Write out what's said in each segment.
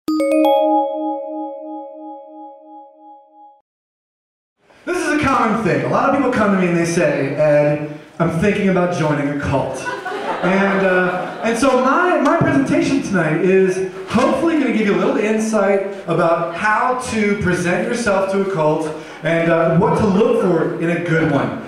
This is a common thing. A lot of people come to me and they say, Ed, I'm thinking about joining a cult. And so my presentation tonight is hopefully going to give you a little insight about how to present yourself to a cult and what to look for in a good one.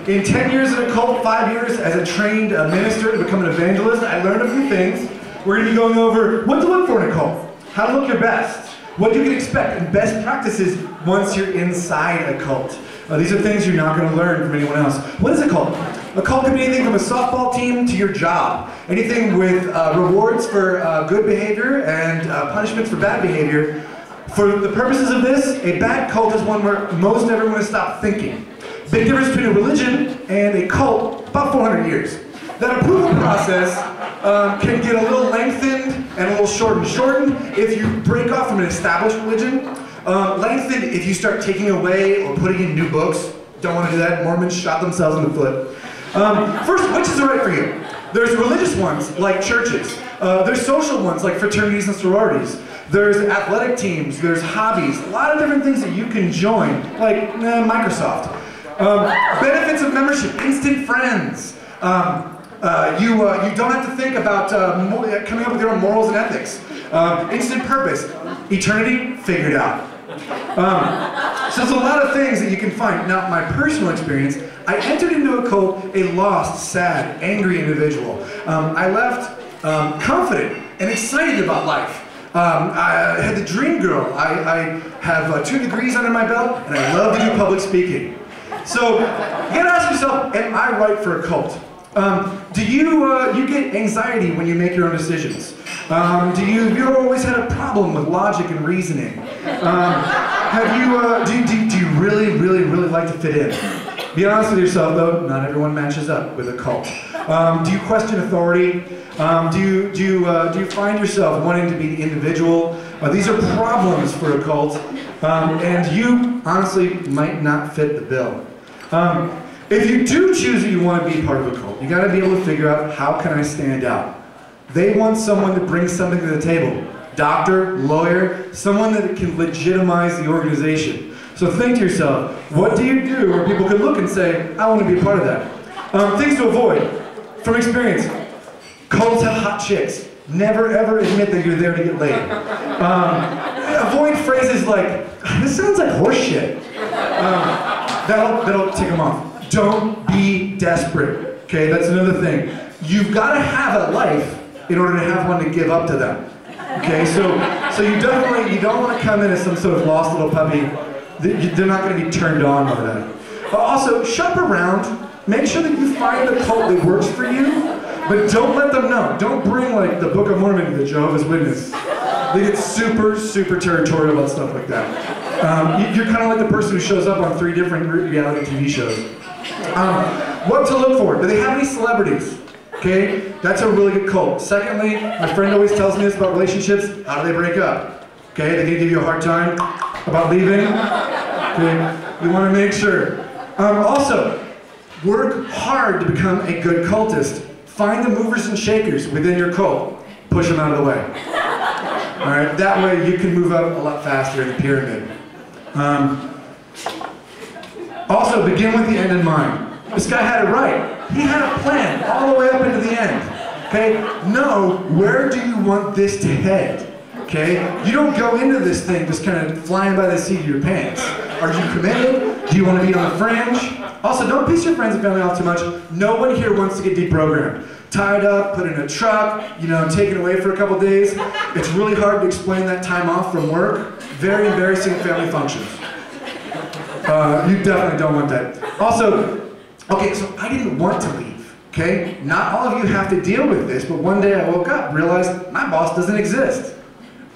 In 10 years in a cult, 5 years as a trained minister to become an evangelist, I learned a few things. We're going to be going over what to look for in a cult, how to look your best, what you can expect, and best practices once you're inside a cult. These are things you're not going to learn from anyone else. What is a cult? A cult can be anything from a softball team to your job. Anything with rewards for good behavior and punishments for bad behavior. For the purposes of this, a bad cult is one where most everyone has stopped thinking. Big difference between a religion and a cult, about 400 years. That approval process can get a little lengthened and a little shortened if you break off from an established religion. Lengthened if you start taking away or putting in new books. Don't want to do that. Mormons shot themselves in the foot. First, which is right for you? There's religious ones, like churches. There's social ones, like fraternities and sororities. There's athletic teams. There's hobbies. A lot of different things that you can join, like Microsoft. Benefits of membership, instant friends. You don't have to think about coming up with your own morals and ethics. Instant purpose. Eternity, figured out. So there's a lot of things that you can find. Now, my personal experience, I entered into a cult a lost, sad, angry individual. I left confident and excited about life. I had the dream girl. I have 2 degrees under my belt, and I love to do public speaking. So, you gotta ask yourself, am I right for a cult? Do you get anxiety when you make your own decisions? Have you always had a problem with logic and reasoning? Do you really like to fit in? Be honest with yourself though, not everyone matches up with a cult. Do you question authority? Do you find yourself wanting to be the individual? These are problems for a cult, and you honestly might not fit the bill. If you do choose that you want to be part of a cult, you got to be able to figure out, how can I stand out? They want someone to bring something to the table. Doctor, lawyer, someone that can legitimize the organization. So think to yourself, what do you do where people can look and say, I want to be a part of that? Things to avoid. From experience, cults have hot chicks. Never ever admit that you're there to get laid. Avoid phrases like, this sounds like horse shit. That'll tick them off. Don't be desperate, okay? That's another thing. You've got to have a life in order to have one to give up to them, okay? So you don't want to come in as some sort of lost little puppy. They're not going to be turned on by that. Also, shop around. Make sure that you find a cult that works for you, but don't let them know. Don't bring like the Book of Mormon to the Jehovah's Witness. They get super territorial about stuff like that. You're kind of like the person who shows up on 3 different reality TV shows. What to look for? Do they have any celebrities? Okay, that's a really good cult. Secondly, my friend always tells me this about relationships. How do they break up? Okay, they're gonna give you a hard time about leaving. Okay, you want to make sure. Also, work hard to become a good cultist. Find the movers and shakers within your cult. Push them out of the way. All right, that way you can move up a lot faster in the pyramid. Also, begin with the end in mind. This guy had it right. He had a plan all the way up into the end. Okay? Know, where do you want this to head? Okay? You don't go into this thing just kind of flying by the seat of your pants. Are you committed? Do you want to be on the fringe? Also, don't piss your friends and family off too much. No one here wants to get deprogrammed. Tied up, put in a truck, taken away for a couple days. It's really hard to explain that time off from work. Very embarrassing at family functions. You definitely don't want that. Also, okay, so I didn't want to leave, okay? Not all of you have to deal with this, but one day I woke up, realized my boss doesn't exist.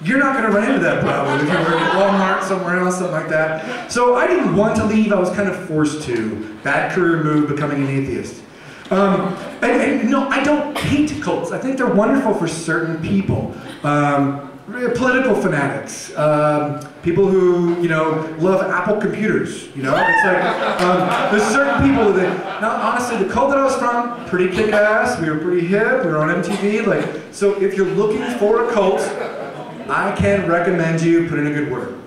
You're not going to run into that problem if you work at Walmart, somewhere else, something like that. So I didn't want to leave, I was kind of forced to. Bad career move, becoming an atheist. No, I don't hate cults. I think they're wonderful for certain people. Political fanatics, people who, love Apple computers, It's like, there's certain people that, now honestly, the cult that I was from, pretty kick-ass, we were pretty hip, we were on MTV, so if you're looking for a cult, I can recommend you put in a good word.